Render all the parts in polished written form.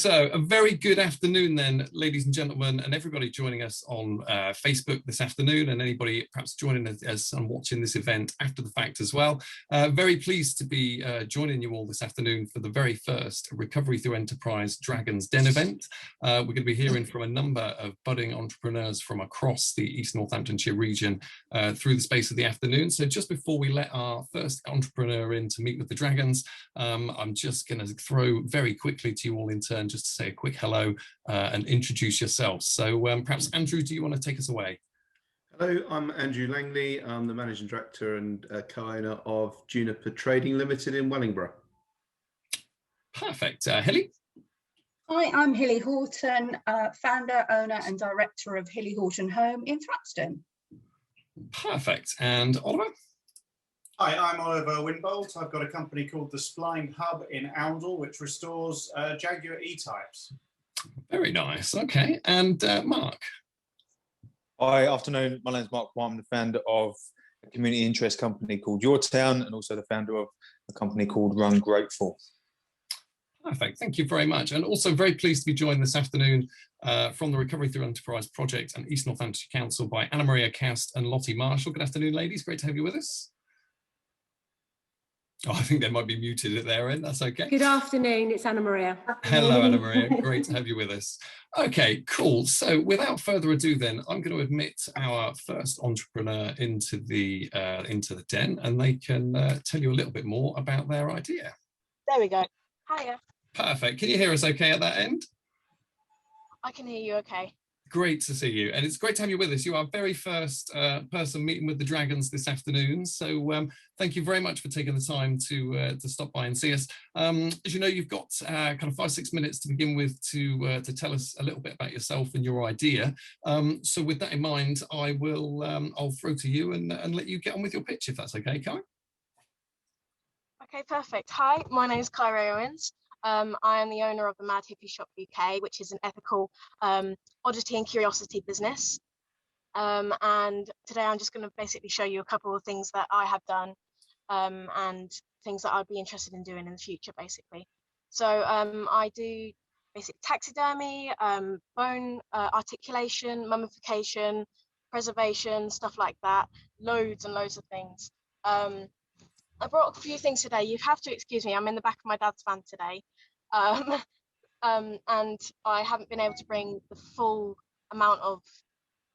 So a very good afternoon then, ladies and gentlemen, and everybody joining us on Facebook this afternoon, and anybody perhaps joining us and watching this event after the fact as well. Very pleased to be joining you all this afternoon for the very first Recovery Through Enterprise Dragon's Den event. We're going to be hearing from a number of budding entrepreneurs from across the East Northamptonshire region through the space of the afternoon. So just before we let our first entrepreneur in to meet with the dragons, I'm just going to throw very quickly to you all in turn just to say a quick hello and introduce yourselves. So perhaps Andrew, do you want to take us away? Hello, I'm Andrew Langley. I'm the Managing Director and co-owner of Juniper Trading Limited in Wellingborough. Perfect. Hilly? Hi, I'm Hilly Horton, founder, owner and director of Hilly Horton Home in Thrapston. Perfect. And Oliver? Hi, I'm Oliver Winbolt. I've got a company called the Spline Hub in Oundle, which restores Jaguar E-types. Very nice. Okay. And Mark? Hi, afternoon. My name's Mark White. I'm the founder of a community interest company called Your Town, and also the founder of a company called Run Grateful. Perfect. Thank you very much. And also very pleased to be joined this afternoon from the Recovery Through Enterprise Project and East Northamptonshire Council by Anna Maria Cast and Lottie Marshall. Good afternoon, ladies. Great to have you with us. Oh, I think they might be muted at their end. That's okay. Good afternoon. It's Anna Maria. Hello, Anna Maria. Great to have you with us. Okay, cool. So without further ado, then I'm going to admit our first entrepreneur into the den, and they can tell you a little bit more about their idea. There we go. Hiya. Perfect. Can you hear us okay at that end? I can hear you okay. Great to see you, and it's great to have you with us. You are our very first person meeting with the dragons this afternoon, so thank you very much for taking the time to stop by and see us. As you know, you've got kind of 5-6 minutes to begin with to tell us a little bit about yourself and your idea. So with that in mind, I'll throw to you and let you get on with your pitch, if that's okay, Kai. Okay, perfect. Hi, my name is Kai Ray Owens. I am the owner of the Mad Hippie Shop UK, which is an ethical oddity and curiosity business. And today I'm just going to basically show you a couple of things that I have done and things that I'd be interested in doing in the future, basically. So I do basic taxidermy, bone articulation, mummification, preservation, stuff like that, loads and loads of things. I brought a few things today. You have to excuse me, I'm in the back of my dad's van today. And I haven't been able to bring the full amount of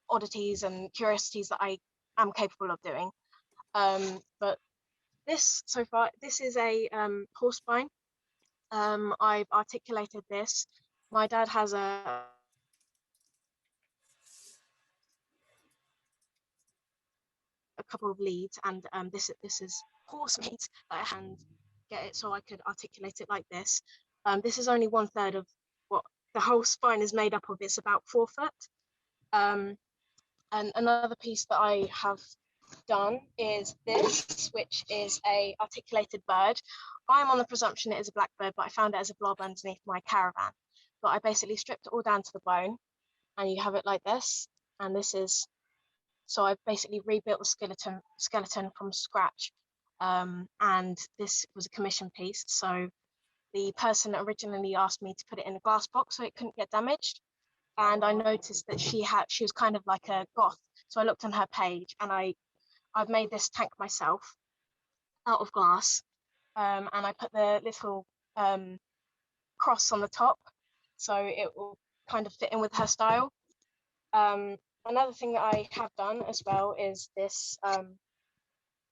oddities and curiosities that I am capable of doing. But this, so far, this is a horse spine. I've articulated this. My dad has a couple of leads, and this is horse meat that I hand get it so I could articulate it like this. This is only 1/3 of what the whole spine is made up of. It's about 4 foot. And another piece that I have done is this, which is a articulated bird. I'm on the presumption it is a blackbird, but I found it as a blob underneath my caravan. But I basically stripped it all down to the bone, and you have it like this. And this is, so I've basically rebuilt the skeleton from scratch. And this was a commission piece. So the person originally asked me to put it in a glass box so it couldn't get damaged. And I noticed that she was kind of like a goth. So I looked on her page, and I've made this tank myself out of glass. And I put the little cross on the top, so it will kind of fit in with her style. Another thing that I have done as well is this.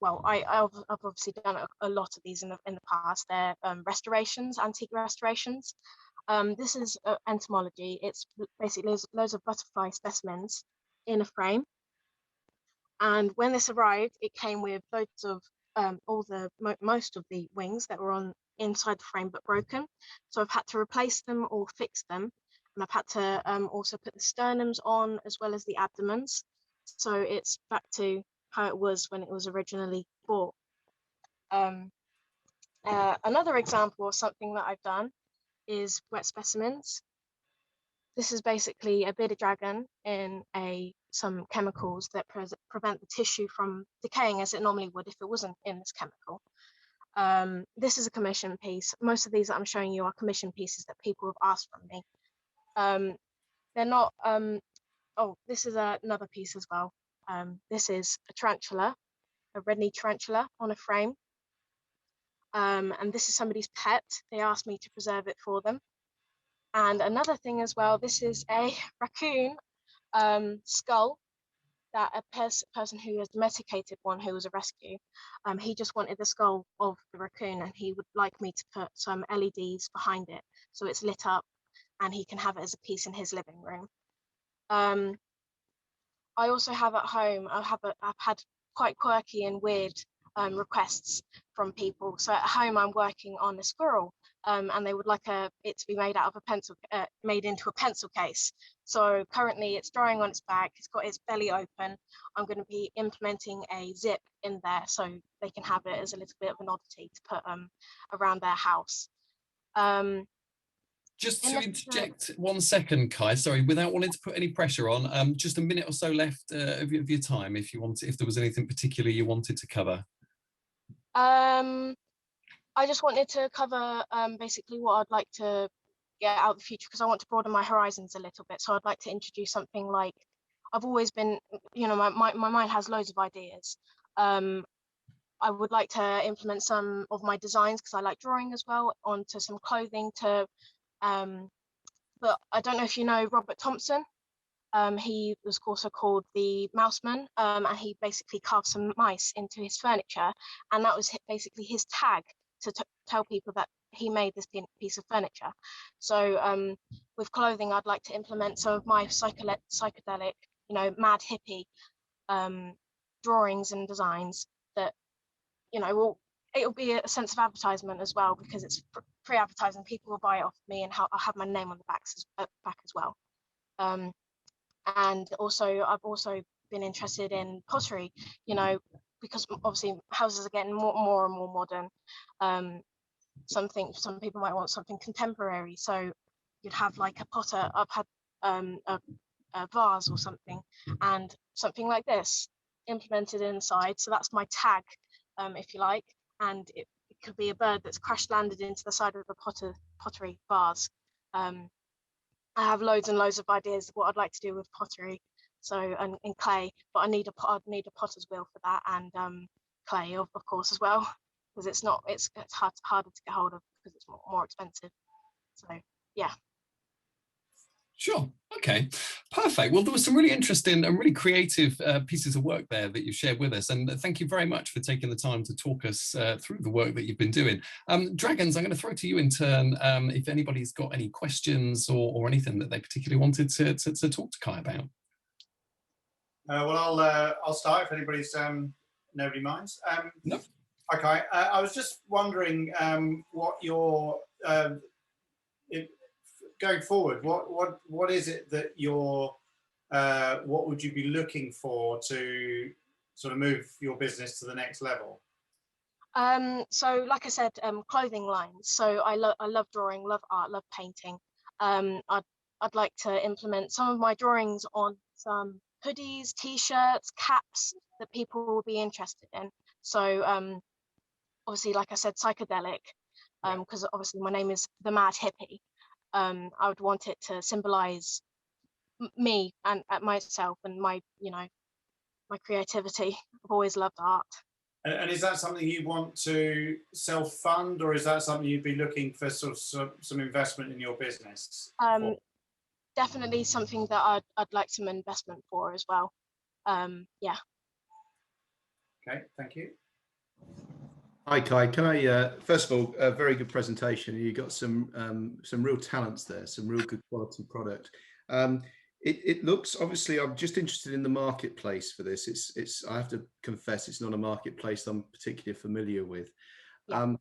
Well, I've obviously done a lot of these in the past. They're restorations, antique restorations. This is Entomology. It's basically loads of butterfly specimens in a frame. And when this arrived, it came with loads of most of the wings that were on inside the frame but broken. So I've had to replace them or fix them. And I've had to also put the sternums on as well as the abdomens. So it's back to how it was when it was originally bought. Another example of something that I've done is wet specimens. This is basically a bearded dragon in some chemicals that prevent the tissue from decaying as it normally would if it wasn't in this chemical. This is a commission piece. Most of these that I'm showing you are commission pieces that people have asked from me. They're not, oh, this is another piece as well. This is a tarantula, a red-kneed tarantula on a frame. And this is somebody's pet. They asked me to preserve it for them. And another thing as well, this is a raccoon skull that a person who has domesticated one who was a rescue. He just wanted the skull of the raccoon, and he would like me to put some LEDs behind it so it's lit up and he can have it as a piece in his living room. I also have at home, I've had quite quirky and weird requests from people. So at home I'm working on a squirrel, and they would like it to be made out of a pencil, made into a pencil case. So currently it's drying on its back, it's got its belly open. I'm going to be implementing a zip in there so they can have it as a little bit of an oddity to put around their house. Just to interject 1 second, Kai, sorry, without wanting to put any pressure on, just a minute or so left of your time, if you want, if there was anything particular you wanted to cover. I just wanted to cover basically what I'd like to get out of the future, because I want to broaden my horizons a little bit. So I'd like to introduce something like, I've always been, you know, my mind has loads of ideas. I would like to implement some of my designs, because I like drawing as well, onto some clothing to, but I don't know if you know Robert Thompson. He was also called the Mouseman, and he basically carved some mice into his furniture, and that was basically his tag to tell people that he made this piece of furniture. So with clothing, I'd like to implement some of my psychedelic, you know, mad hippie drawings and designs that, you know, it'll be a sense of advertisement as well, because it's pre-advertising. People will buy it off me, and I'll have my name on the back as well. And also, I've also been interested in pottery, you know, because obviously houses are getting more and more modern. Some people might want something contemporary, so you'd have like a potter. I've had a vase or something, and something like this implemented inside. So that's my tag, if you like, and it could be a bird that's crash landed into the side of the pottery vase. I have loads and loads of ideas of what I'd like to do with pottery, so and clay, but I need a potter's wheel for that, and clay of course as well, because it's harder to get hold of because it's more expensive. So yeah. Sure. Okay. Perfect. Well, there was some really interesting and really creative pieces of work there that you've shared with us, and thank you very much for taking the time to talk us through the work that you've been doing. Dragons, I'm going to throw to you in turn if anybody's got any questions or anything that they particularly wanted to talk to Kai about. Well, I'll start if anybody's nobody minds. No. Okay. I was just wondering what your going forward, what is it that you're, what would you be looking for to sort of move your business to the next level? So like I said, clothing lines. So I love drawing, love art, love painting. I'd like to implement some of my drawings on some hoodies, t-shirts, caps that people will be interested in. So obviously, like I said, psychedelic, because obviously my name is the Mad Hippie. I would want it to symbolize me and myself and my, you know, my creativity. I've always loved art. And is that something you want to self-fund, or is that something you'd be looking for sort of some investment in your business? Definitely something that I'd like some investment for as well. Yeah. Okay, thank you. Hi Kai, can I first of all, a very good presentation. You got some real talents there, some real good quality product. It looks, obviously, I'm just interested in the marketplace for this. It's I have to confess, it's not a marketplace I'm particularly familiar with. Yeah.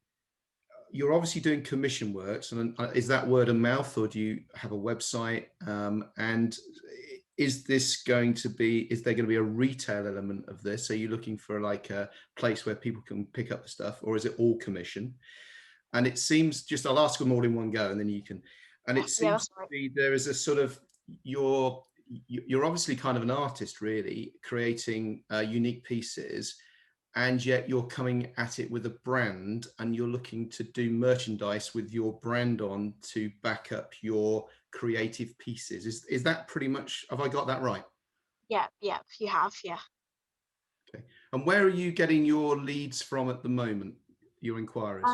You're obviously doing commission works, and is that word of mouth, or do you have a website? And is there going to be a retail element of this? Are you looking for like a place where people can pick up the stuff, or is it all commission? And it seems, just I'll ask them all in one go, and then you can. And it seems to be there is a sort of, you're obviously kind of an artist, really, creating unique pieces, and yet you're coming at it with a brand, and you're looking to do merchandise with your brand on to back up your creative pieces. Is that pretty much, have I got that right? Yeah, you have, yeah. Okay. And where are you getting your leads from at the moment, your inquiries?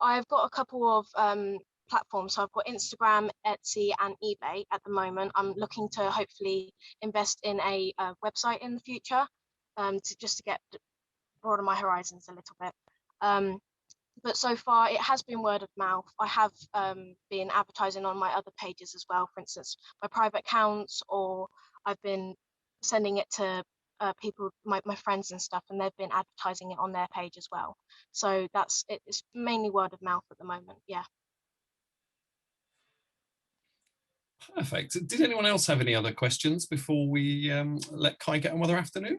I've got a couple of platforms. So I've got Instagram, Etsy, and eBay at the moment. I'm looking to hopefully invest in a website in the future, to get broaden my horizons a little bit. But so far it has been word of mouth. I have been advertising on my other pages as well, for instance, my private accounts, or I've been sending it to people, my friends and stuff, and they've been advertising it on their page as well. So it's mainly word of mouth at the moment. Yeah. Perfect. Did anyone else have any other questions before we let Kai get on with our afternoon?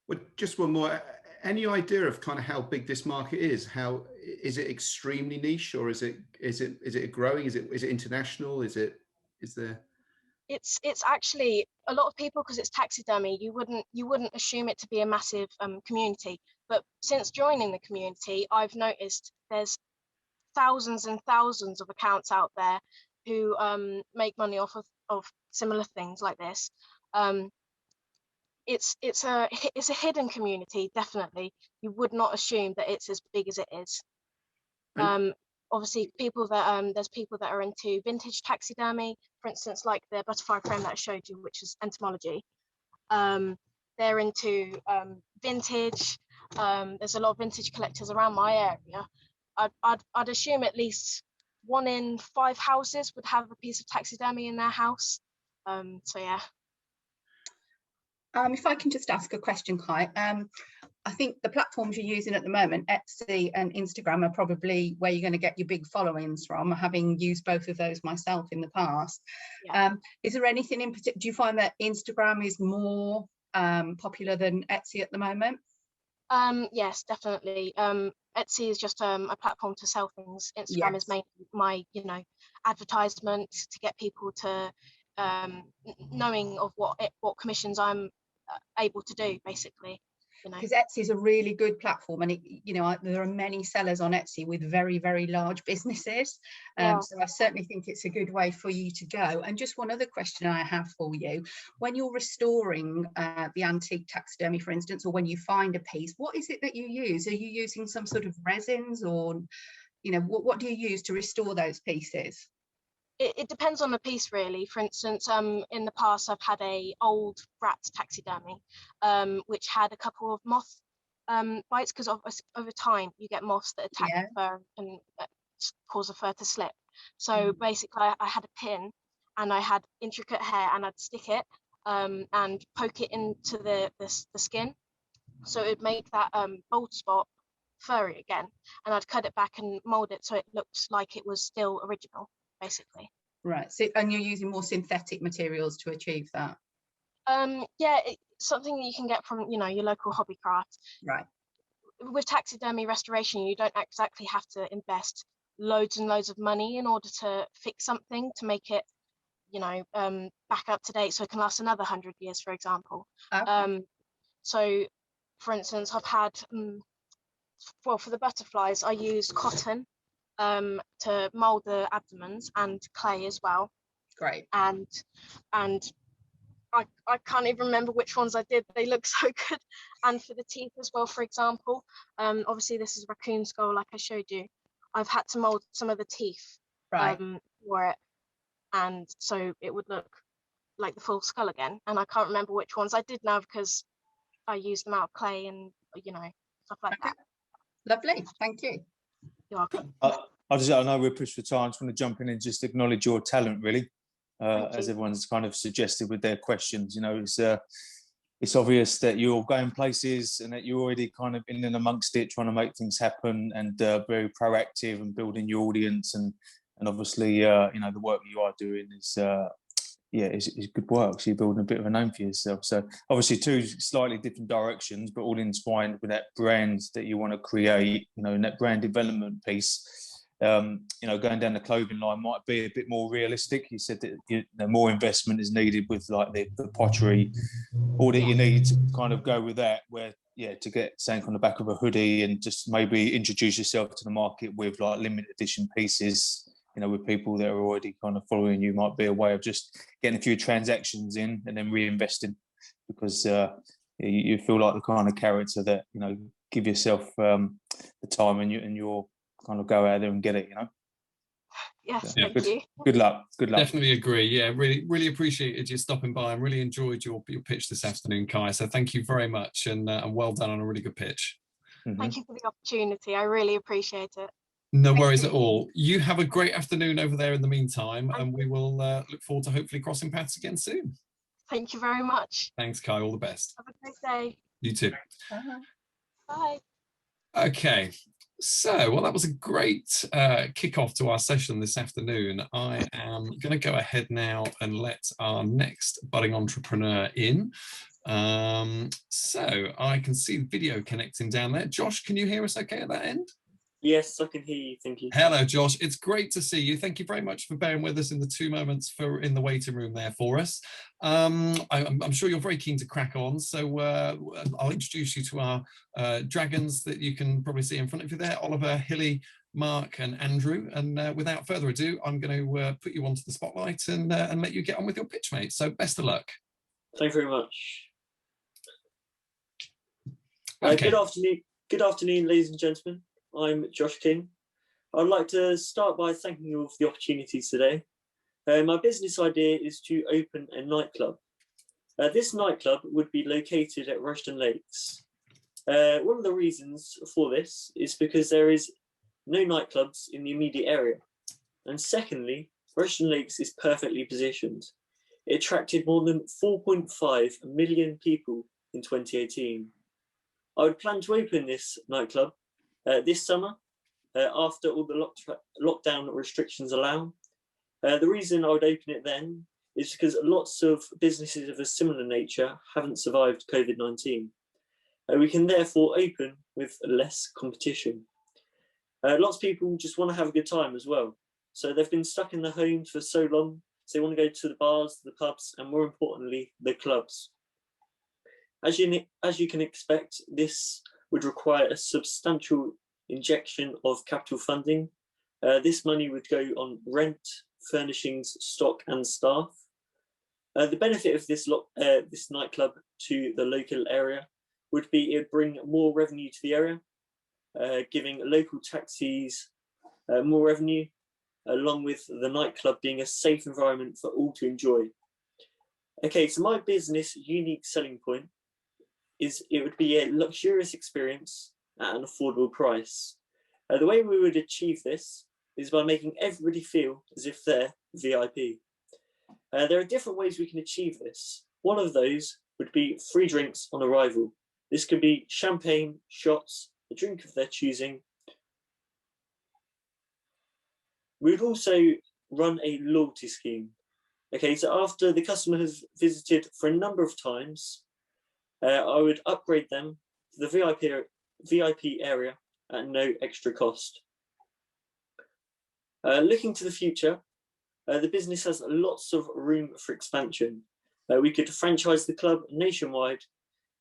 Well, just one more. Any idea of kind of how big this market is? How is it extremely niche, or is it growing? Is it international? Is there? It's actually a lot of people, because it's taxidermy. You wouldn't assume it to be a massive community, but since joining the community, I've noticed there's thousands and thousands of accounts out there who make money off of similar things like this. It's a hidden community, definitely. You would not assume that it's as big as it is. Obviously, there's people that are into vintage taxidermy, for instance, like the butterfly frame that I showed you, which is Entomology. They're into vintage. There's a lot of vintage collectors around my area. I'd assume at least 1 in 5 houses would have a piece of taxidermy in their house. So yeah. If I can just ask a question, Kai. I think the platforms you're using at the moment, Etsy and Instagram, are probably where you're going to get your big followings from, having used both of those myself in the past. Yeah. Is there anything in particular? Do you find that Instagram is more popular than Etsy at the moment? Yes, definitely. Etsy is just a platform to sell things. Instagram is mainly my, advertisement to get people to knowing of what commissions I'm able to do, basically. Because Etsy is a really good platform, and there are many sellers on Etsy with very, very large businesses. So I certainly think it's a good way for you to go. And just one other question I have for you: when you're restoring the antique taxidermy, for instance, or when you find a piece, what is it that you use? Are you using some sort of resins, or what do you use to restore those pieces? It depends on the piece, really. For instance, in the past, I've had a old rat taxidermy, which had a couple of moth bites, because over time you get moths that attack the fur and cause the fur to slip. So basically, I had a pin, and I had intricate hair, and I'd stick it and poke it into the skin, so it'd make that bald spot furry again, and I'd cut it back and mold it so it looked like it was still original, basically. Right. So, and you're using more synthetic materials to achieve that? Yeah, it's something that you can get from your local hobby craft. Right. With taxidermy restoration, you don't exactly have to invest loads and loads of money in order to fix something to make it back up to date so it can last another 100 years, for example. Okay. So for instance, I've had for the butterflies, I used cotton to mold the abdomens, and clay as well. Great. And I can't even remember which ones I did. They look so good. And for the teeth as well, for example, obviously this is a raccoon skull, like I showed you. I've had to mold some of the teeth for it, and so it would look like the full skull again. And I can't remember which ones I did now, because I used them out of clay and stuff like that. Lovely, thank you. You're welcome. I know we're pushed for time. I just want to jump in and just acknowledge your talent, really, as everyone's kind of suggested with their questions. It's obvious that you're going places and that you're already kind of in and amongst it, trying to make things happen, and very proactive and building your audience. And obviously, the work you are doing is good work. So you're building a bit of a name for yourself. So obviously 2 slightly different directions, but all inspired with that brand that you want to create, in that brand development piece. Going down the clothing line might be a bit more realistic. You said that more investment is needed with like the pottery, all that you need to kind of go with that, where yeah, to get something on the back of a hoodie and just maybe introduce yourself to the market with like limited edition pieces, you know, with people that are already kind of following you, might be a way of just getting a few transactions in and then reinvesting, because you feel like the kind of character that, you know, give yourself the time and you'll kind of go out there and get it, you know. Yes, Yeah, thank you. Good luck. Good luck. Definitely agree. Yeah, really appreciated you stopping by and really enjoyed your pitch this afternoon, Kai. So thank you very much, and well done on a really good pitch. Thank you for the opportunity. I really appreciate it. No Thank worries you. at all. You have a great afternoon over there in the meantime, and we will look forward to hopefully crossing paths again soon. Thank you very much. Thanks, Kai. All the best. Have a great day. You too. Bye. Okay. So, well, that was a great kickoff to our session this afternoon. I am going to go ahead now and let our next budding entrepreneur in. So I can see the video connecting down there. Josh, can you hear us okay at that end? Yes, I can hear you. Thank you. Hello, Josh. It's great to see you. Thank you very much for bearing with us in the 2 moments in the waiting room there for us. I'm sure you're very keen to crack on. So I'll introduce you to our dragons that you can probably see in front of you there, Oliver, Hilly, Mark and Andrew. And without further ado, I'm going to put you onto the spotlight and let you get on with your pitch, mate. So best of luck. Thank you very much. Okay. Good afternoon, ladies and gentlemen. I'm Josh King. I'd like to start by thanking you all for the opportunity today. My business idea is to open a nightclub. This nightclub would be located at Rushden Lakes. One of the reasons for this is because there is no nightclubs in the immediate area. And secondly, Rushden Lakes is perfectly positioned. It attracted more than 4.5 million people in 2018. I would plan to open this nightclub this summer, after all the lockdown restrictions allow. The reason I would open it then is because lots of businesses of a similar nature haven't survived COVID-19. We can therefore open with less competition. Lots of people just want to have a good time as well. So they've been stuck in their homes for so long, so they want to go to the bars, the pubs, and more importantly, the clubs. As you can expect, this would require a substantial injection of capital funding. This money would go on rent, furnishings, stock and staff. The benefit of this nightclub to the local area would be it would bring more revenue to the area, giving local taxis more revenue, along with the nightclub being a safe environment for all to enjoy. Okay, so my business unique selling point is it would be a luxurious experience at an affordable price. The way we would achieve this is by making everybody feel as if they're VIP. There are different ways we can achieve this. One of those would be free drinks on arrival. This could be champagne, shots, a drink of their choosing. We would also run a loyalty scheme. Okay, so after the customer has visited for a number of times, I would upgrade them to the VIP area at no extra cost. Looking to the future, the business has lots of room for expansion. We could franchise the club nationwide,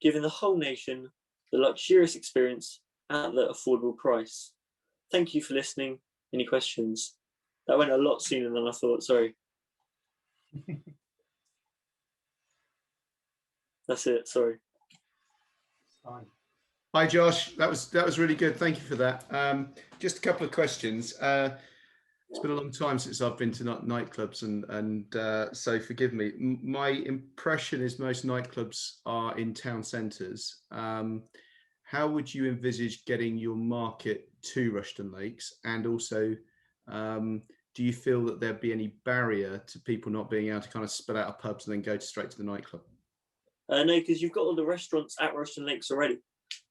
giving the whole nation the luxurious experience at the affordable price. Thank you for listening. Any questions? That went a lot sooner than I thought, sorry. That's it, sorry. Fine. Hi, Josh. That was really good. Thank you for that. Just a couple of questions. It's been a long time since I've been to nightclubs, and so forgive me. My impression is most nightclubs are in town centres. How would you envisage getting your market to Rushden Lakes? And also, do you feel that there'd be any barrier to people not being able to kind of spill out of pubs and then go straight to the nightclub? No, because you've got all the restaurants at Rushden Lakes already.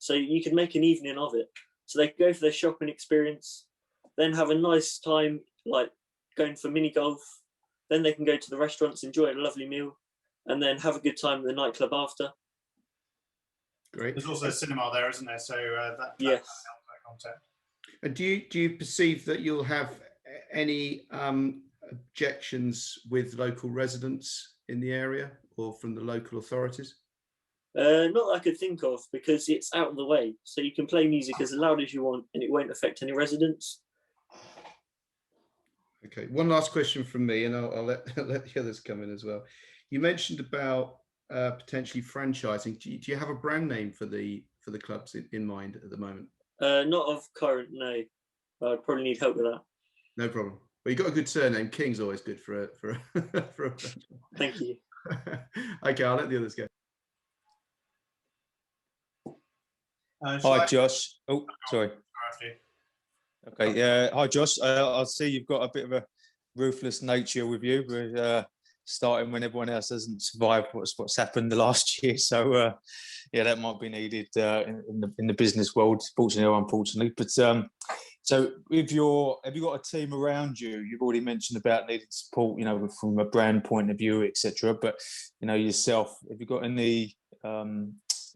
So you can make an evening of it. So they can go for their shopping experience, then have a nice time, like going for mini golf. Then they can go to the restaurants, enjoy a lovely meal, and then have a good time at the nightclub after. Great. There's also a cinema there, isn't there? So that Yes. helps that concept. And do you perceive that you'll have any objections with local residents in the area or from the local authorities? Not that I could think of, because it's out of the way. So you can play music as loud as you want and it won't affect any residents. Okay, one last question from me, and I'll let the others come in as well. You mentioned about potentially franchising. Do you have a brand name for the clubs in mind at the moment? Not of current, no. I'd probably need help with that. No problem. Well, you've got a good surname. King's always good for a for a Thank you. Okay, I'll let the others go. Hi, Josh. Oh, sorry. Okay, yeah. Hi, Josh. I see you've got a bit of a ruthless nature with you. We're starting when everyone else hasn't survived what's happened the last year. So, yeah, that might be needed in the business world, fortunately or unfortunately. But so, have you got a team around you? You've already mentioned about needing support, you know, from a brand point of view, etc. But you know, yourself, have you got any?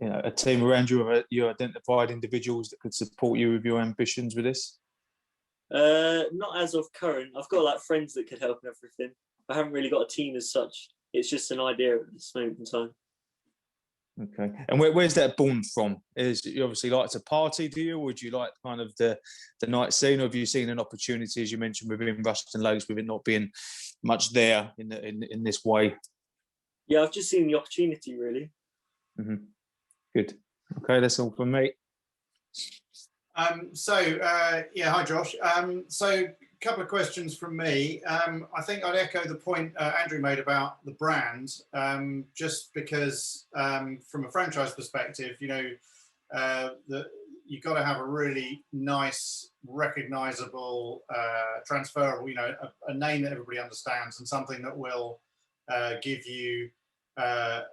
You know, a team around you, you identified individuals that could support you with your ambitions with this? Not as of current. I've got like friends that could help and everything. I haven't really got a team as such. It's just an idea at this moment in time. Okay. And where's that born from? Is you obviously like to party, do you? Or would you like kind of the night scene? Or have you seen an opportunity, as you mentioned, within Rushton Lakes, with it not being much there in this way? Yeah, I've just seen the opportunity, really. Mm-hmm. Good. Okay, that's all from me. Yeah, hi Josh. So a couple of questions from me. I think I'd echo the point Andrew made about the brand, just because from a franchise perspective, you know, you've got to have a really nice, recognizable, transferable, you know, a name that everybody understands and something that will give you a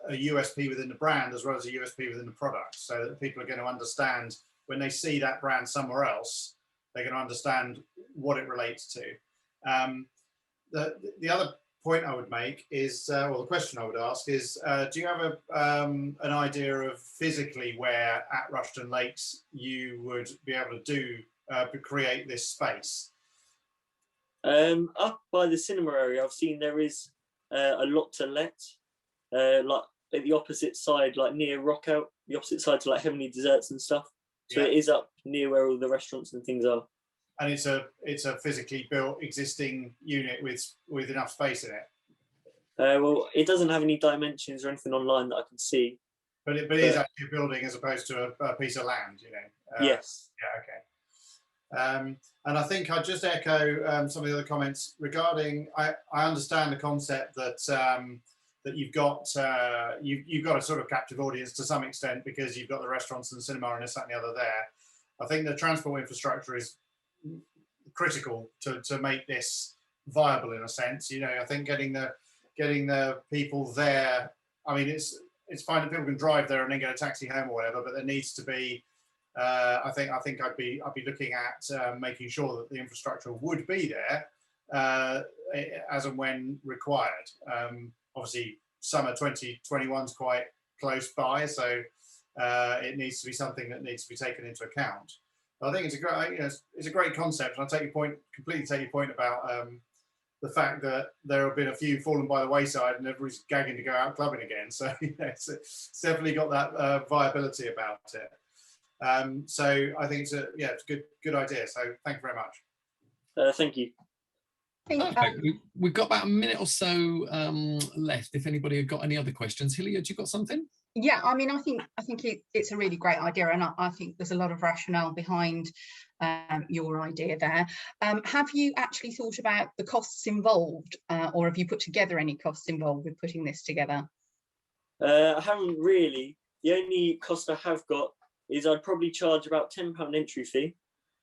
USP within the brand as well as a USP within the product, so that people are going to understand when they see that brand somewhere else, they're going to understand what it relates to. The other point I would make is, well, the question I would ask is, do you have an idea of physically where at Rushton Lakes you would be able to create this space? Up by the cinema area, I've seen there is a lot to let. Like at the opposite side, like near Rockout, the opposite side to like Heavenly Desserts and stuff. So yeah. It is up near where all the restaurants and things are. And it's a physically built existing unit with enough space in it. Well, it doesn't have any dimensions or anything online that I can see. But it is actually a building as opposed to a piece of land, you know. Yes. Yeah. Okay. And I think I'd just echo some of the other comments regarding. I understand the concept that you've got you've got a sort of captive audience to some extent because you've got the restaurants and the cinema and this, that, and the other there. I think the transport infrastructure is critical to make this viable in a sense. You know, I think getting the people there. I mean, it's fine that people can drive there and then get a taxi home or whatever, but there needs to be. I think I'd be looking at making sure that the infrastructure would be there as and when required. Obviously, summer 2021 is quite close by, so it needs to be something that needs to be taken into account. But I think it's a great concept, and completely take your point about the fact that there have been a few fallen by the wayside, and everybody's gagging to go out clubbing again. So you know, it's definitely got that viability about it. So I think it's a good idea. So thank you very much. Thank you. Perfect. We've got about a minute or so left. If anybody had got any other questions, Hilly, had you got something? Yeah, I mean, I think it's a really great idea, and I think there's a lot of rationale behind your idea there. Have you actually thought about the costs involved, or have you put together any costs involved with putting this together? I haven't really. The only cost I have got is I'd probably charge about £10 entry fee.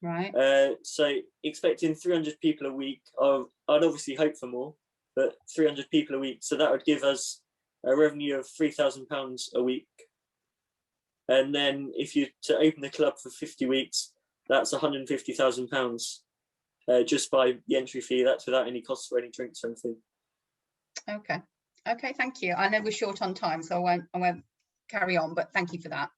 Right. So expecting 300 people a week. I'd obviously hope for more, but 300 people a week. So that would give us a revenue of £3,000 a week. And then if you to open the club for 50 weeks, that's £150,000 just by the entry fee. That's without any costs for any drinks or anything. Okay, thank you. I know we're short on time, so I won't carry on, but thank you for that.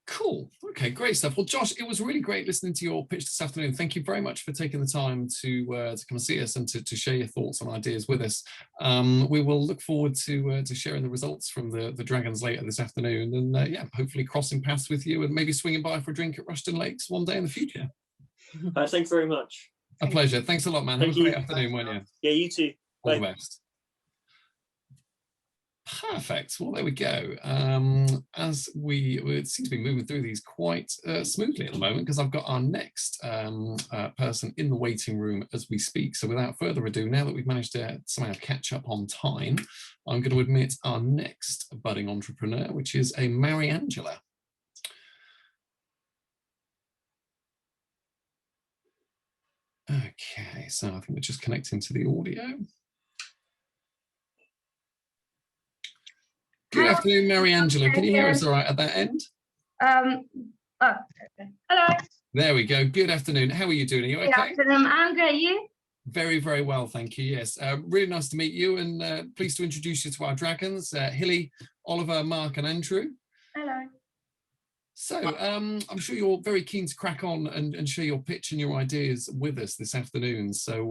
Cool. Cool. Okay, great stuff. Well, Josh, it was really great listening to your pitch this afternoon. Thank you very much for taking the time to come and see us and to share your thoughts and ideas with us. We will look forward to sharing the results from the Dragons later this afternoon, and yeah, hopefully crossing paths with you and maybe swinging by for a drink at Rushton Lakes one day in the future. Thank you very much. A pleasure. Thanks a lot, man. Thank Have a great you. afternoon, won't you? Yeah, you too. All Bye. the best. Perfect. Well, there we go. As we seem to be moving through these quite smoothly at the moment, because I've got our next person in the waiting room as we speak. So without further ado, now that we've managed to somehow catch up on time, I'm going to admit our next budding entrepreneur, which is a Mariangela. Okay, so I think we're just connecting to the audio. Good afternoon, Mariangela. Can you hear us all right at that end? Oh, okay. Hello. There we go. Good afternoon. How are you doing? Are you okay? Good afternoon. I'm great. You? Very, very well, thank you. Yes, really nice to meet you, and pleased to introduce you to our dragons, Hilly, Oliver, Mark, and Andrew. Hello. So I'm sure you're very keen to crack on and share your pitch and your ideas with us this afternoon. So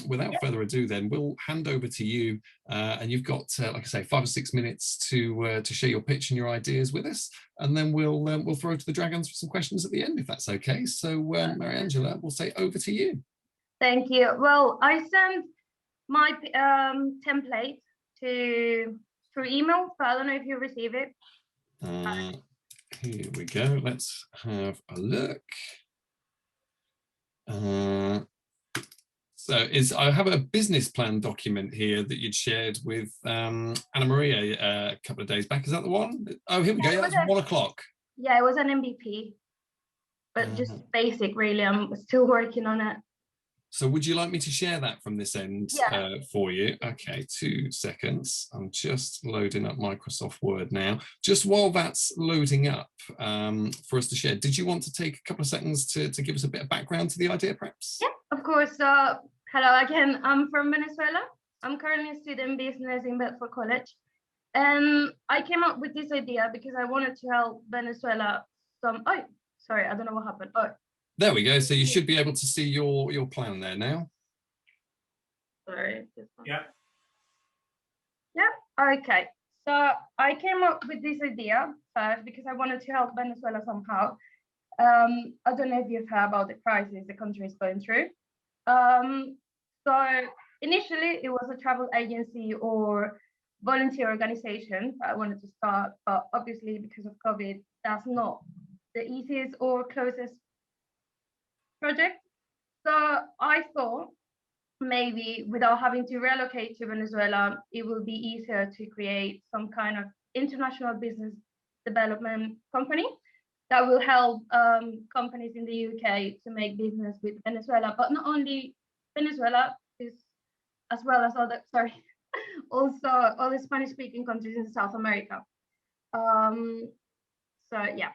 without further ado, then we'll hand over to you, and you've got, like I say, 5 or 6 minutes to share your pitch and your ideas with us, and then we'll throw to the dragons for some questions at the end, if that's okay. So Mariangela, we'll say over to you. Thank you. Well, I sent my template through email, but I don't know if you receive it. Here we go. Let's have a look. So I have a business plan document here that you'd shared with Anna Maria a couple of days back. Is that the one? Oh, here we go. That's 1 o'clock. Yeah, it was an MVP, but just basic, really. I'm still working on it. So would you like me to share that from this end for you? Okay, 2 seconds. I'm just loading up Microsoft Word now. Just while that's loading up for us to share, did you want to take a couple of seconds to give us a bit of background to the idea, perhaps? Yeah, of course. Hello again. I'm from Venezuela. I'm currently studying business in Bedford College. And I came up with this idea because I wanted to help Venezuela. Oh, sorry, I don't know what happened. Oh. There we go. So you should be able to see your plan there now. Sorry. Yeah. Yeah. Okay. So I came up with this idea first because I wanted to help Venezuela somehow. I don't know if you've heard about the crisis the country is going through. So initially it was a travel agency or volunteer organization that I wanted to start, but obviously because of COVID, that's not the easiest or closest project. So I thought maybe without having to relocate to Venezuela, it will be easier to create some kind of international business development company that will help companies in the UK to make business with Venezuela, but not only Venezuela, as well as also other Spanish-speaking countries in South America. So yeah,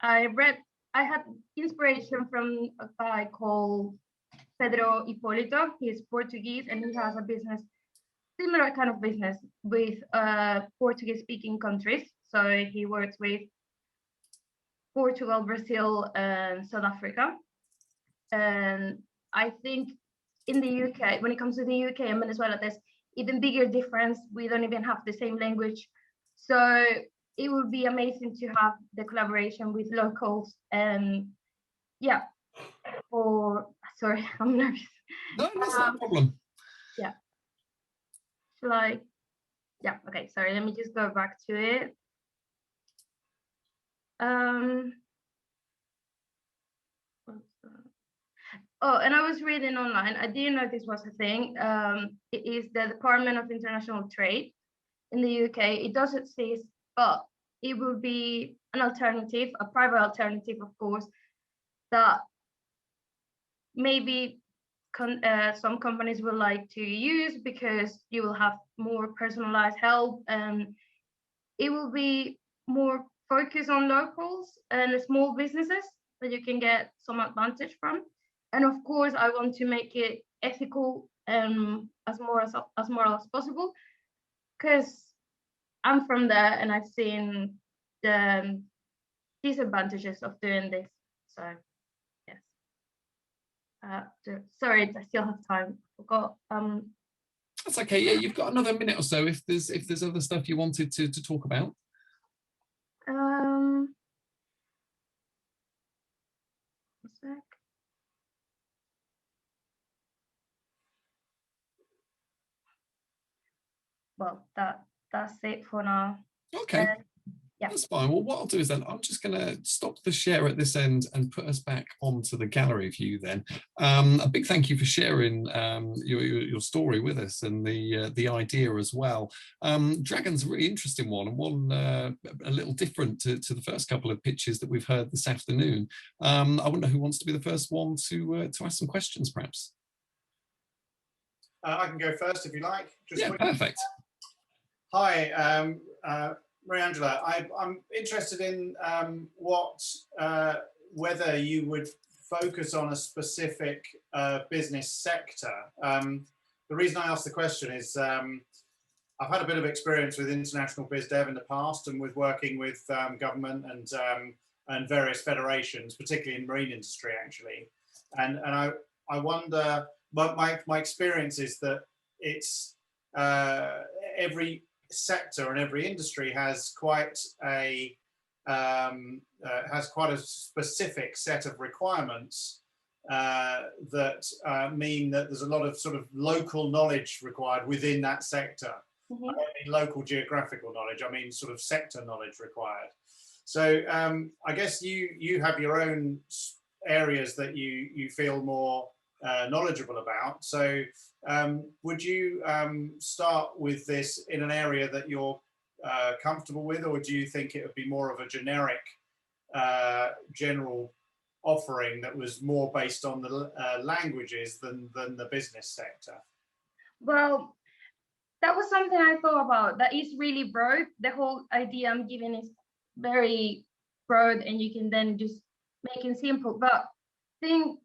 I had inspiration from a guy called Pedro Hipólito. He is Portuguese and he has a business, similar kind of business with Portuguese-speaking countries. So he works with Portugal, Brazil, and South Africa. And I think in the UK, when it comes to the UK and Venezuela, there's even bigger difference. We don't even have the same language. So it would be amazing to have the collaboration with locals and yeah, or sorry, I'm nervous. No, that's not a problem. Yeah. Yeah, okay, sorry, let me just go back to it. Oh, and I was reading online, I didn't know this was a thing. It is the Department of International Trade in the UK. It does exist, but it will be an alternative, a private alternative, of course, that maybe some companies will like to use because you will have more personalized help and it will be more focused on locals and small businesses that you can get some advantage from. And of course, I want to make it ethical and as moral as possible, because I'm from there and I've seen the disadvantages of doing this. So yes. Sorry, I still have time. I forgot. That's okay. Yeah, you've got another minute or so if there's other stuff you wanted to talk about. A sec. Well, that's it for now. Okay. Yeah. That's fine. Well, what I'll do is then I'm just going to stop the share at this end and put us back onto the gallery view then. A big thank you for sharing your story with us and the idea as well. Dragon's a really interesting one, and one a little different to the first couple of pitches that we've heard this afternoon. I wonder who wants to be the first one to ask some questions, perhaps. I can go first if you like. Just yeah, quickly. Perfect. Hi, Mariangela. I'm interested in whether you would focus on a specific business sector. The reason I ask the question is I've had a bit of experience with international biz dev in the past and with working with government and various federations, particularly in marine industry, actually. And I wonder, but my experience is that it's every sector and every industry has quite a specific set of requirements that mean that there's a lot of sort of local knowledge required within that sector. Mm-hmm. I don't mean local geographical knowledge, I mean sort of sector knowledge required. So I guess you have your own areas that you feel more knowledgeable about. So would you start with this in an area that you're comfortable with, or do you think it would be more of a generic general offering that was more based on the languages than the business sector? Well, that was something I thought about. That is really broad. The whole idea I'm giving is very broad, and you can then just make it simple. But the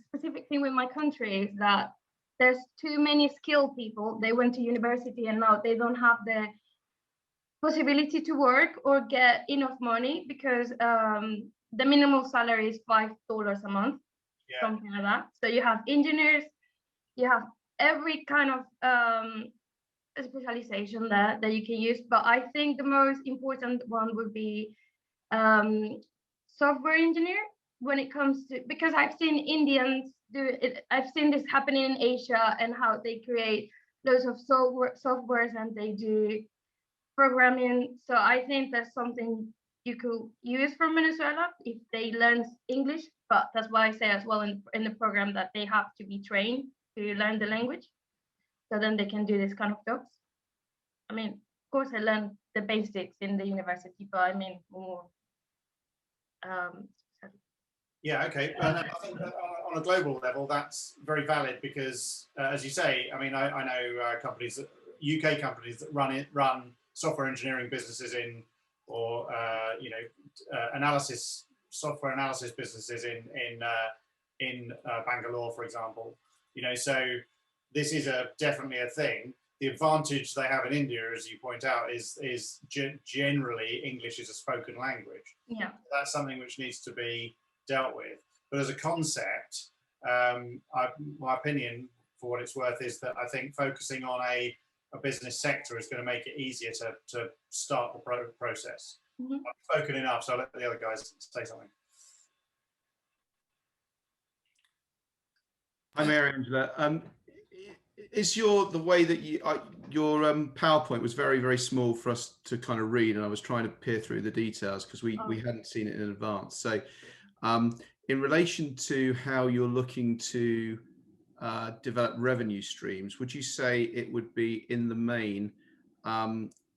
specific thing with my country is that there's too many skilled people. They went to university and now they don't have the possibility to work or get enough money because the minimum salary is $5 a month, something like that. So you have engineers, you have every kind of specialization there that you can use. But I think the most important one would be software engineer when it comes to, because I've seen Indians do it. I've seen this happening in Asia and how they create loads of softwares and they do programming. So I think that's something you could use from Venezuela if they learn English. But that's why I say as well in the program that they have to be trained to learn the language. So then they can do this kind of jobs. I mean, of course, I learned the basics in the university, but I mean more. Yeah, okay. And I think on a global level, that's very valid because, as you say, I mean, I know companies, UK companies that run software engineering businesses in, or software analysis businesses in Bangalore, for example. You know, so this is definitely a thing. The advantage they have in India, as you point out, is generally English is a spoken language. Yeah, that's something which needs to be dealt with. But as a concept, my opinion, for what it's worth, is that I think focusing on a business sector is going to make it easier to start the process. Mm-hmm. I've spoken enough, so I'll let the other guys say something. Hi, Mariangela. Is the way that your PowerPoint was very, very small for us to kind of read, and I was trying to peer through the details because we hadn't seen it in advance. So in relation to how you're looking to develop revenue streams, would you say it would be in the main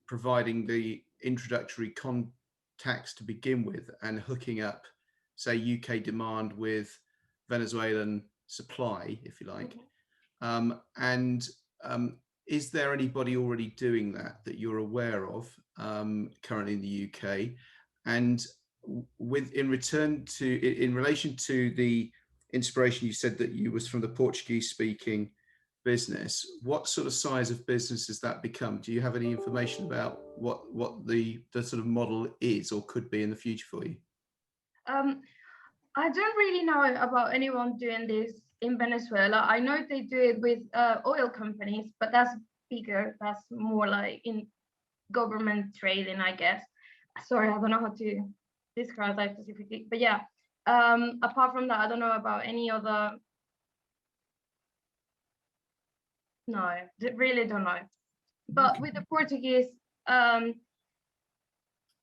providing the introductory contacts to begin with and hooking up, say, UK demand with Venezuelan supply, if you like? Is there anybody already doing that you're aware of currently in the UK? And in relation to the inspiration, you said that you was from the Portuguese speaking business, what sort of size of business has that become? Do you have any information about what the sort of model is or could be in the future for you? I don't really know about anyone doing this in Venezuela. I know they do it with oil companies, but that's bigger. That's more like in government trading, I guess. Sorry, I don't know how to describe that specifically. But yeah, apart from that, I don't know about any other. No, really don't know. But with the Portuguese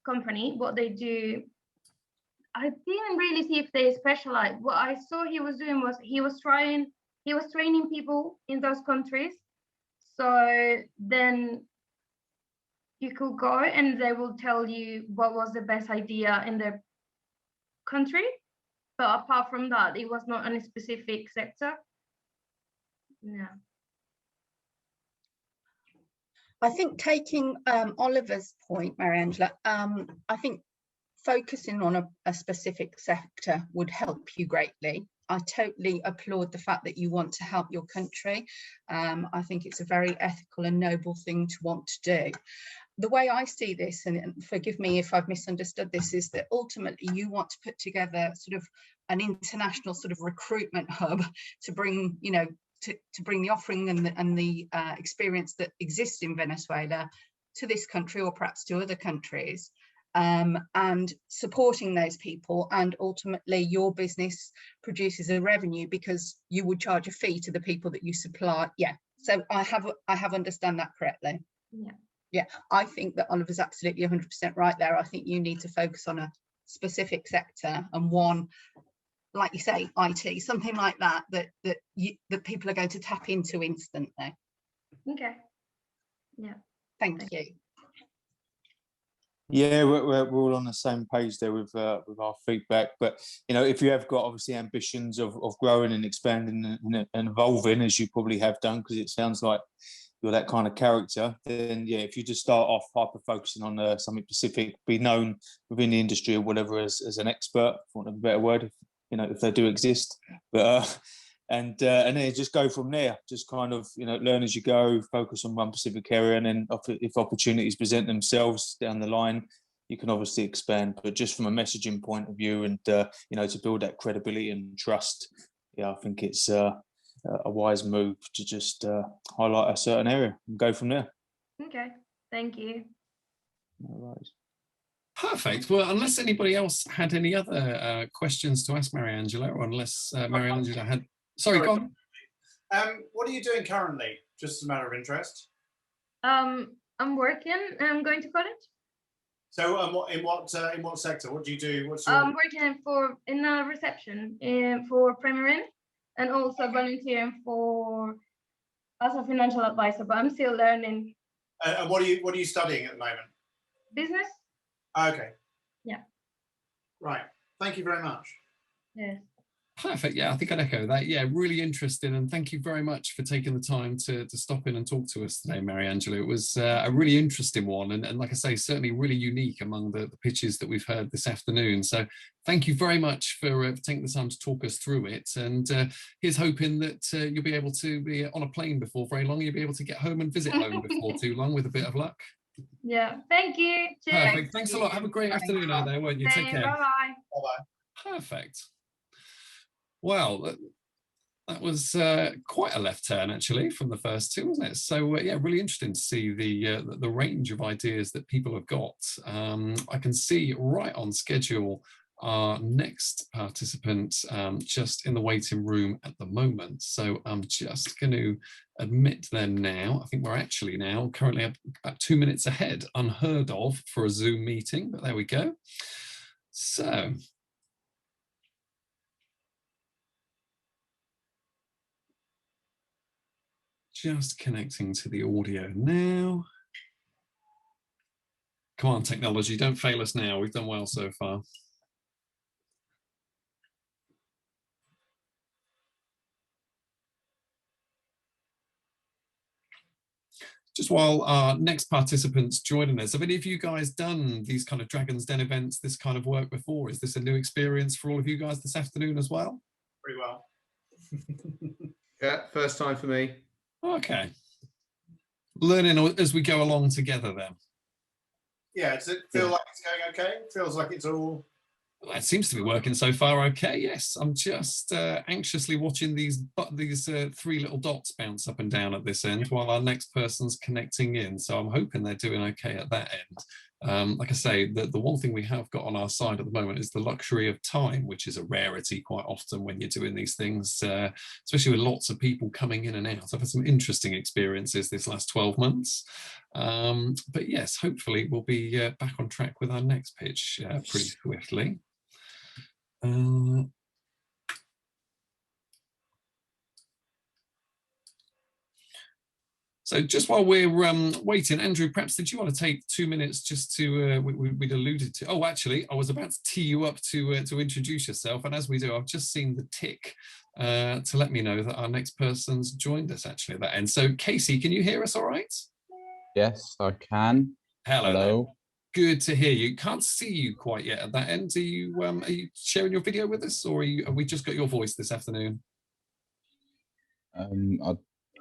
company, what they do, I didn't really see if they specialize. What I saw he was doing was he was training people in those countries. So then you could go and they will tell you what was the best idea in their country. But apart from that, it was not any specific sector. Yeah. I think taking Oliver's point, Mariangela, I think focusing on a specific sector would help you greatly. I totally applaud the fact that you want to help your country. I think it's a very ethical and noble thing to want to do. The way I see this, and forgive me if I've misunderstood this, is that ultimately you want to put together sort of an international sort of recruitment hub to bring, you know, to bring the offering and the experience that exists in Venezuela to this country or perhaps to other countries. And supporting those people, and ultimately your business produces a revenue because you would charge a fee to the people that you supply. Yeah, so I have understand that correctly. Yeah, I think that Oliver's absolutely 100% right there. I think you need to focus on a specific sector, and one, like you say, IT, something like that that people are going to tap into instantly. Okay. Yeah. Thank you. Yeah, we're all on the same page there with our feedback. But you know, if you have got obviously ambitions of growing and expanding and evolving, as you probably have done, because it sounds like you're that kind of character, then yeah, if you just start off hyper focusing on something specific, be known within the industry or whatever as an expert, for want of a better word, if they do exist. But and then just go from there. Just kind of learn as you go, focus on one specific area, and then if opportunities present themselves down the line, you can obviously expand. But just from a messaging point of view, and to build that credibility and trust, yeah, I think it's a wise move to just highlight a certain area and go from there. Okay, thank you. All right. Perfect. Well, unless anybody else had any other questions to ask Mariangela, or unless Mariangela had... Sorry, go on. What are you doing currently? Just a matter of interest. I'm working. I'm going to college. So, in what sector? What do you do? What's your... I'm working in a reception for Premier Inn, and also volunteering as a financial advisor. But I'm still learning. And what are you studying at the moment? Business. Okay. Yeah. Right. Thank you very much. Yes. Perfect. Yeah, I think I'd echo that. Yeah, really interesting. And thank you very much for taking the time to stop in and talk to us today, Mariangela. It was a really interesting one. And like I say, certainly really unique among the pitches that we've heard this afternoon. So thank you very much for taking the time to talk us through it. And here's hoping that you'll be able to be on a plane before very long. You'll be able to get home and visit home before too long with a bit of luck. Yeah. Thank you. Cheers. Perfect. Thanks a lot. Have a great afternoon out there, won't you? Take care. Bye-bye. Bye-bye. Perfect. Well, that was quite a left turn actually from the first two, wasn't it? So yeah, really interesting to see the range of ideas that people have got. I can see right on schedule our next participant just in the waiting room at the moment. So I'm just going to admit them now. I think we're actually now currently about 2 minutes ahead, unheard of for a Zoom meeting, but there we go. So just connecting to the audio now. Come on, technology, don't fail us now. We've done well so far. Just while our next participants joining us, have any of you guys done these kind of Dragon's Den events, this kind of work before? Is this a new experience for all of you guys this afternoon as well? Pretty well. Yeah, first time for me. Okay. Learning as we go along together then. Yeah, does it feel like it's going okay? It feels like it's all... Well, it seems to be working so far okay, yes. I'm just anxiously watching these three little dots bounce up and down at this end while our next person's connecting in. So I'm hoping they're doing okay at that end. Like I say, the one thing we have got on our side at the moment is the luxury of time, which is a rarity quite often when you're doing these things, especially with lots of people coming in and out. I've had some interesting experiences this last 12 months. But yes, hopefully we'll be back on track with our next pitch pretty swiftly. So just while we're waiting, Andrew, perhaps did you want to take 2 minutes just to, we'd alluded to, oh, actually, I was about to tee you up to introduce yourself. And as we do, I've just seen the tick to let me know that our next person's joined us actually at that end. So Casey, can you hear us all right? Yes, I can. Hello. Good to hear you. Can't see you quite yet at that end. Are you sharing your video with us, or have we just got your voice this afternoon?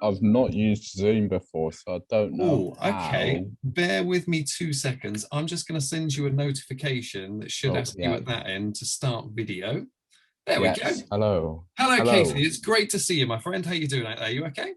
I've not used Zoom before, so I don't know. Oh, okay. Bear with me 2 seconds. I'm just going to send you a notification that should ask you at that end to start video. There we go. Hello. Hello, Casey. It's great to see you, my friend. How are you doing out there? You okay?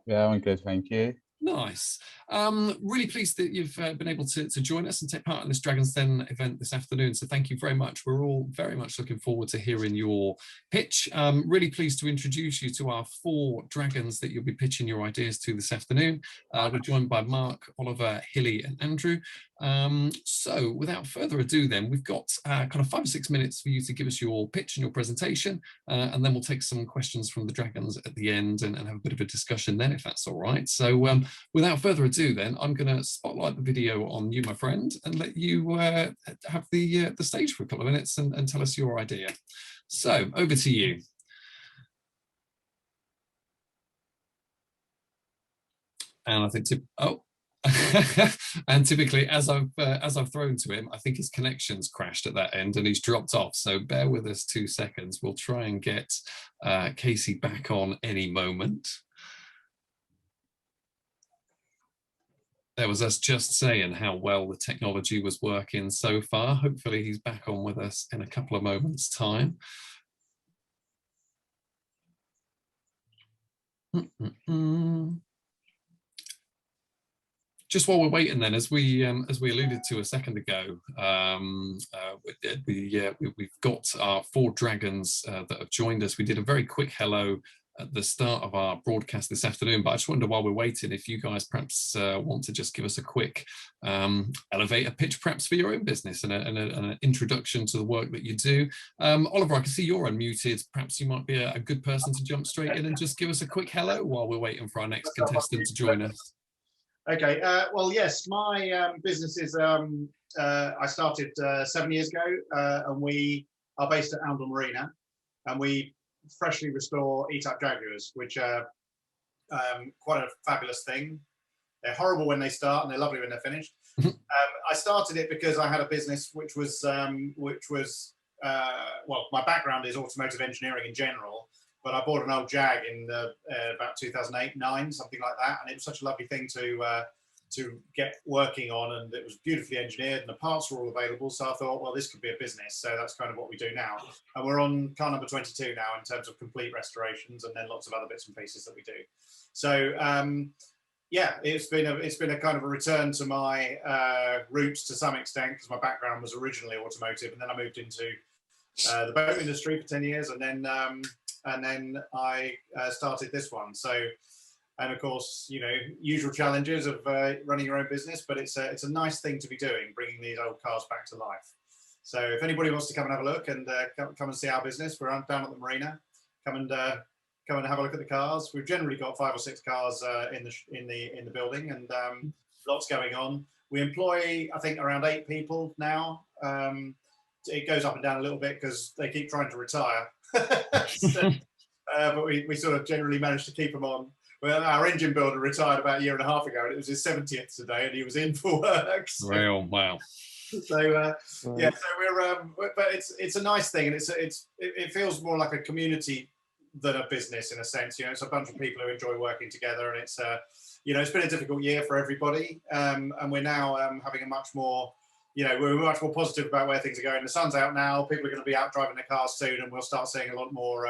Yeah, I'm good, thank you. Nice. Really pleased that you've been able to join us and take part in this Dragon's Den event this afternoon. So thank you very much. We're all very much looking forward to hearing your pitch. Really pleased to introduce you to our 4 dragons that you'll be pitching your ideas to this afternoon. We're joined by Mark, Oliver, Hilly and Andrew. So without further ado then, we've got kind of 5 or 6 minutes for you to give us your pitch and your presentation, and then we'll take some questions from the dragons at the end and have a bit of a discussion then, if that's all right. So without further ado then, I'm going to spotlight the video on you, my friend, and let you have the stage for a couple of minutes and tell us your idea. So over to you. And I think and typically as I've thrown to him, I think his connection's crashed at that end and he's dropped off. So bear with us 2 seconds. We'll try and get Casey back on any moment. There was us just saying how well the technology was working so far. Hopefully he's back on with us in a couple of moments' time. Just while we're waiting then, as we alluded to a second ago, we've got our 4 dragons that have joined us. We did a very quick hello at the start of our broadcast this afternoon, but I just wonder while we're waiting if you guys perhaps want to just give us a quick elevator pitch perhaps for your own business and an introduction to the work that you do. Oliver, I can see you're unmuted. Perhaps you might be a good person to jump straight in and just give us a quick hello while we're waiting for our next contestant to join us. Okay, well, yes, my business is, I started 7 years ago, and we are based at Oundle Marina, and we freshly restore E-type jaguars, which are quite a fabulous thing. They're horrible when they start and they're lovely when they're finished. I started it because I had a business which was well, my background is automotive engineering in general, but I bought an old Jag in about 2008-9, something like that, and it was such a lovely thing to get working on, and it was beautifully engineered and the parts were all available. So I thought, well, this could be a business. So that's kind of what we do now. And we're on car number 22 now in terms of complete restorations, and then lots of other bits and pieces that we do. So yeah, it's been a kind of a return to my roots to some extent, because my background was originally automotive, and then I moved into the boat industry for 10 years, and then I started this one. So. And of course, you know, usual challenges of running your own business, but it's a nice thing to be doing, bringing these old cars back to life. So if anybody wants to come and have a look and come and see our business, we're down at the marina. Come and have a look at the cars. We've generally got 5 or 6 cars in the building, and lots going on. We employ, I think, around 8 people now. It goes up and down a little bit because they keep trying to retire, so, but we sort of generally manage to keep them on. Well, our engine builder retired about 1.5 years ago, and it was his 70th today, and he was in for work. So, well, wow. So yeah, so we're, but it's a nice thing, and it feels more like a community a business in a sense. You know, it's a bunch of people who enjoy working together, and it's you know, it's been a difficult year for everybody, and we're now having a much more, you know, we're much more positive about where things are going. The sun's out now, people are going to be out driving their cars soon, and we'll start seeing a lot more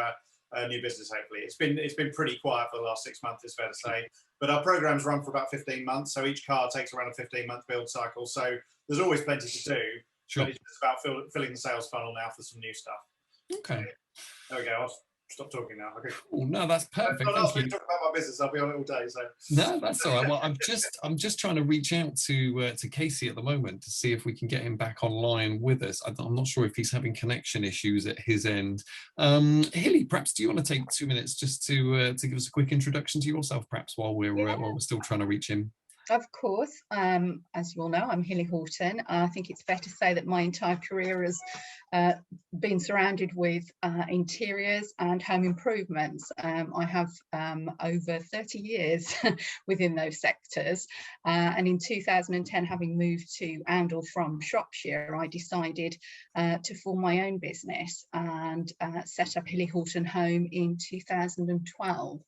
new business. Hopefully, it's been pretty quiet for the last 6 months, it's fair to say, but our programs run for about 15 months, so each car takes around a 15-month build cycle, so there's always plenty to do. Sure. But it's just about filling the sales funnel now for some new stuff. Okay. There we go. I'll stop talking now. Okay. Oh no, that's perfect. I'll Thank you. talk about my business. I'll be on it all day. So no, that's all right. Well, I'm just trying to reach out to Casey at the moment to see if we can get him back online with us. I'm not sure if he's having connection issues at his end. Hilly, perhaps do you want to take 2 minutes just to give us a quick introduction to yourself, perhaps while we're still trying to reach him? Of course, as you all know, I'm Hilly Horton. I think it's fair to say that my entire career has been surrounded with interiors and home improvements. I have over 30 years within those sectors, and in 2010, having moved to Oundle from Shropshire, I decided to form my own business and set up Hilly Horton Home in 2012.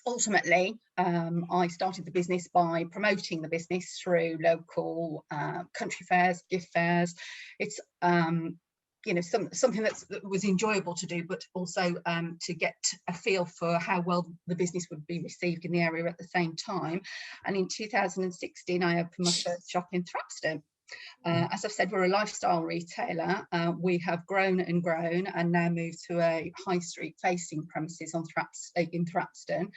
Ultimately, I started the business by promoting the business through local country fairs, gift fairs. It's you know, something that was enjoyable to do, but also to get a feel for how well the business would be received in the area at the same time. And in 2016, I opened my first shop in Thrapston. As I've said, we're a lifestyle retailer. We have grown and grown and now moved to a high street facing premises on in Thrapston.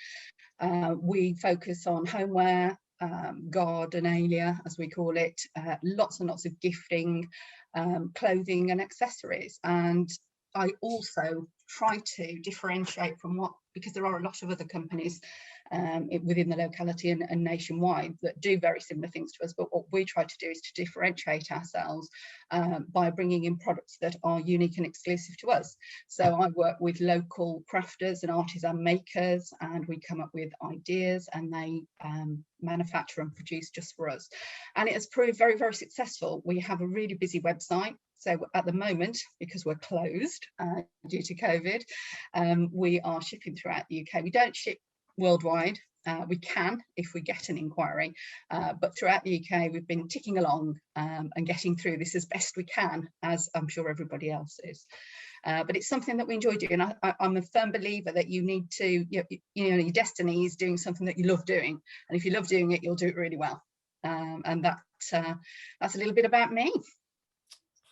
We focus on homeware, gardenalia, as we call it, lots and lots of gifting, clothing and accessories. And I also try to differentiate from because there are a lot of other companies within the locality and nationwide that do very similar things to us, but what we try to do is to differentiate ourselves by bringing in products that are unique and exclusive to us. So I work with local crafters and artisan makers, and we come up with ideas and they manufacture and produce just for us. And it has proved very, very successful. We have a really busy website. So at the moment, because we're closed due to COVID, we are shipping throughout the UK. We don't ship worldwide. We can if we get an inquiry, but throughout the UK we've been ticking along and getting through this as best we can, as I'm sure everybody else is. But it's something that we enjoy doing. I'm a firm believer that you need to, you know, your destiny is doing something that you love doing, and if you love doing it, you'll do it really well. And that's a little bit about me.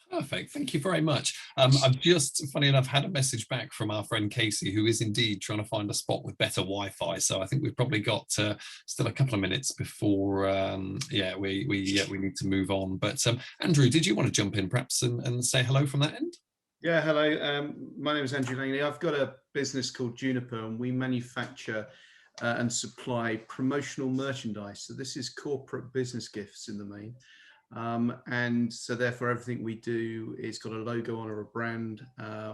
Perfect. Thank you very much. I've just, funny enough, had a message back from our friend Casey, who is indeed trying to find a spot with better Wi-Fi. So I think we've probably got still a couple of minutes before, we need to move on. But Andrew, did you want to jump in perhaps and say hello from that end? Yeah, hello. My name is Andrew Langley. I've got a business called Juniper, and we manufacture and supply promotional merchandise. So this is corporate business gifts in the main. And so therefore everything we do is got a logo on or a brand.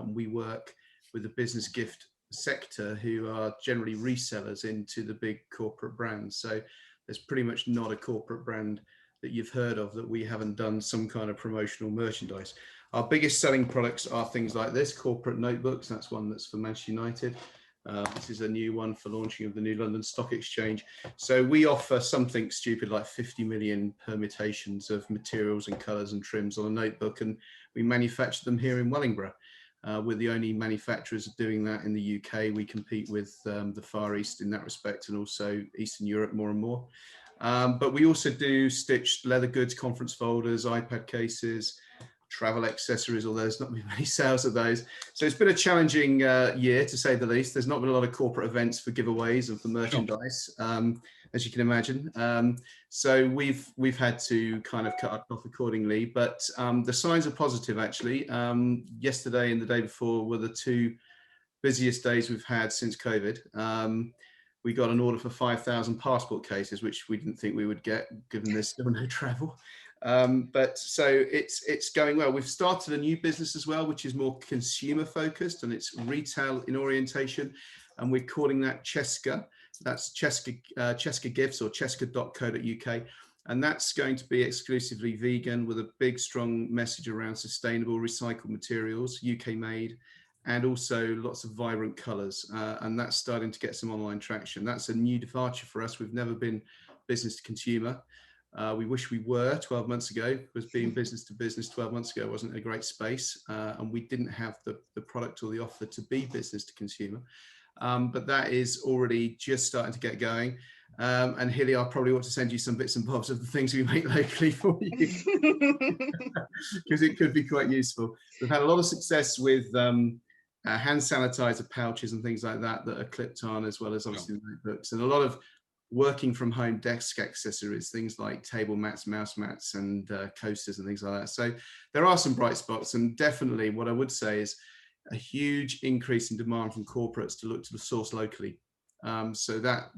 We work with the business gift sector, who are generally resellers into the big corporate brands. So there's pretty much not a corporate brand that you've heard of that we haven't done some kind of promotional merchandise. Our biggest selling products are things like this, corporate notebooks. That's one that's for Manchester United. This is a new one for launching of the new London Stock Exchange. So we offer something stupid like 50 million permutations of materials and colours and trims on a notebook, and we manufacture them here in Wellingborough. We're the only manufacturers doing that in the UK. We compete with the Far East in that respect, and also Eastern Europe more and more. But we also do stitched leather goods, conference folders, iPad cases, travel accessories, although there's not been many sales of those. So it's been a challenging year, to say the least. There's not been a lot of corporate events for giveaways and for merchandise, as you can imagine. So we've had to kind of cut off accordingly, but the signs are positive, actually. Yesterday and the day before were the two busiest days we've had since COVID. We got an order for 5,000 passport cases, which we didn't think we would get, given there's still no travel. But so it's going well. We've started a new business as well, which is more consumer focused, and it's retail in orientation, and we're calling that Cheska. That's Cheska Gifts, or cheska.co.uk, and that's going to be exclusively vegan, with a big strong message around sustainable recycled materials, UK made, and also lots of vibrant colours, and that's starting to get some online traction. That's a new departure for us. We've never been business to consumer. We wish we were 12 months ago, because being business to business 12 months ago wasn't a great space, and we didn't have the product or the offer to be business to consumer. But that is already just starting to get going. And Hilly, I'll probably want to send you some bits and bobs of the things we make locally for you, because it could be quite useful. We've had a lot of success with hand sanitizer pouches and things like that that are clipped on, as well as obviously the notebooks, and a lot of working from home desk accessories, things like table mats, mouse mats, and coasters and things like that. So there are some bright spots, and definitely what I would say is a huge increase in demand from corporates to look to the source locally. So that,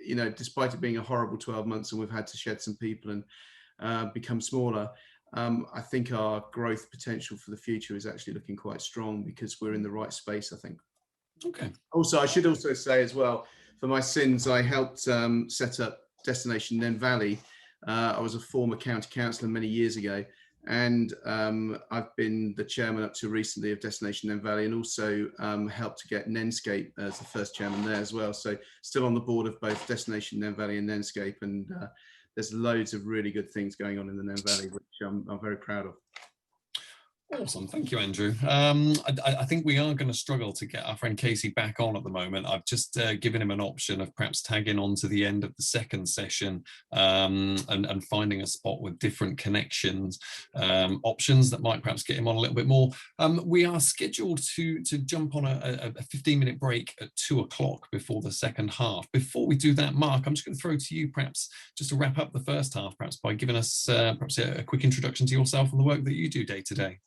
you know, despite it being a horrible 12 months and we've had to shed some people and become smaller, I think our growth potential for the future is actually looking quite strong, because we're in the right space, I think. Okay. Also, I should also say as well, for my sins, I helped set up Destination Nen Valley. I was a former county councillor many years ago, and I've been the chairman up to recently of Destination Nen Valley, and also helped to get Nenscape as the first chairman there as well. So still on the board of both Destination Nen Valley and Nenscape, and there's loads of really good things going on in the Nen Valley, which I'm very proud of. Awesome, thank you, Andrew. I think we are going to struggle to get our friend Casey back on at the moment. I've just given him an option of perhaps tagging on to the end of the second session and finding a spot with different connections options that might perhaps get him on a little bit more. We are scheduled to jump on a 15-minute break at 2 o'clock before the second half. Before we do that, Mark, I'm just going to throw to you perhaps just to wrap up the first half, perhaps by giving us perhaps a quick introduction to yourself and the work that you do day to day.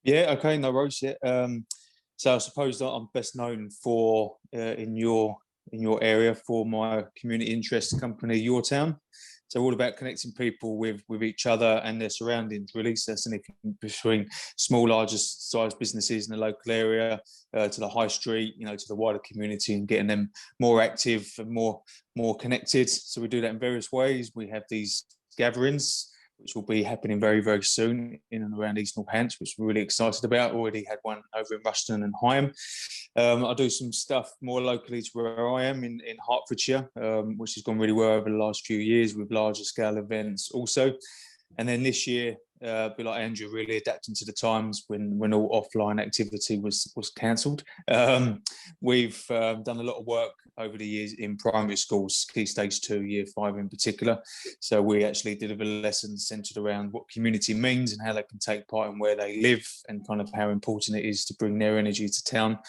Yeah, okay, no worries. Yeah. So I suppose that I'm best known for in your area for my community interest company, Your Town. So all about connecting people with each other and their surroundings, really. So that's anything between small, larger size businesses in the local area to the high street, you know, to the wider community, and getting them more active and more connected. So we do that in various ways. We have these gatherings, which will be happening very, very soon in and around East Northants, which we're really excited about. Already had one over in Rushton and Higham. I do some stuff more locally to where I am in Hertfordshire, which has gone really well over the last few years with larger scale events also. And then this year, a bit like Andrew, really adapting to the times when all offline activity was cancelled. We've done a lot of work over the years in primary schools, Key Stage 2, Year 5 in particular. So we actually deliver lessons centred around what community means and how they can take part in where they live, and kind of how important it is to bring their energy to town.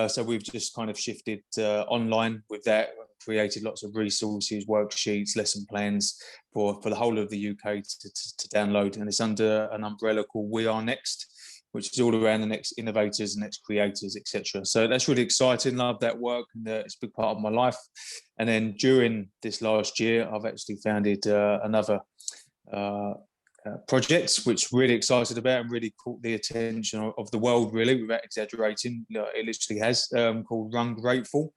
So we've just kind of shifted online with that, created lots of resources, worksheets, lesson plans for the whole of the UK to download. And it's under an umbrella called We Are Next, which is all around the next innovators, next creators, etc. So that's really exciting. Love that work, and it's a big part of my life. And then during this last year, I've actually founded another project, which really excited about and really caught the attention of the world, really, without exaggerating. It literally has, called Run Grateful.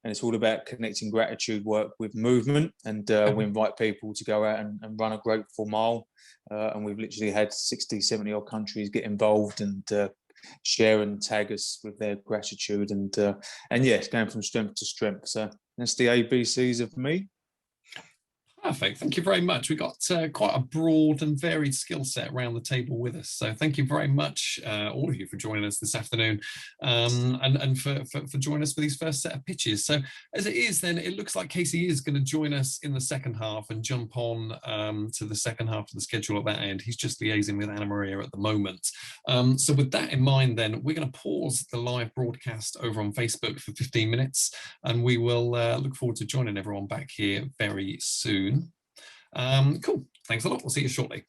And it's all about connecting gratitude work with movement. And we invite people to go out and run a grateful mile. And we've literally had 60, 70 odd countries get involved and share and tag us with their gratitude. And yeah, it's going from strength to strength. So that's the ABCs of me. Perfect. Thank you very much. We got quite a broad and varied skill set around the table with us. So thank you very much, all of you, for joining us this afternoon, and for joining us for these first set of pitches. So as it is, then it looks like Casey is going to join us in the second half and jump on to the second half of the schedule at that end. He's just liaising with Anna Maria at the moment. So with that in mind, then we're going to pause the live broadcast over on Facebook for 15 minutes, and we will look forward to joining everyone back here very soon. Cool. Thanks a lot. We'll see you shortly.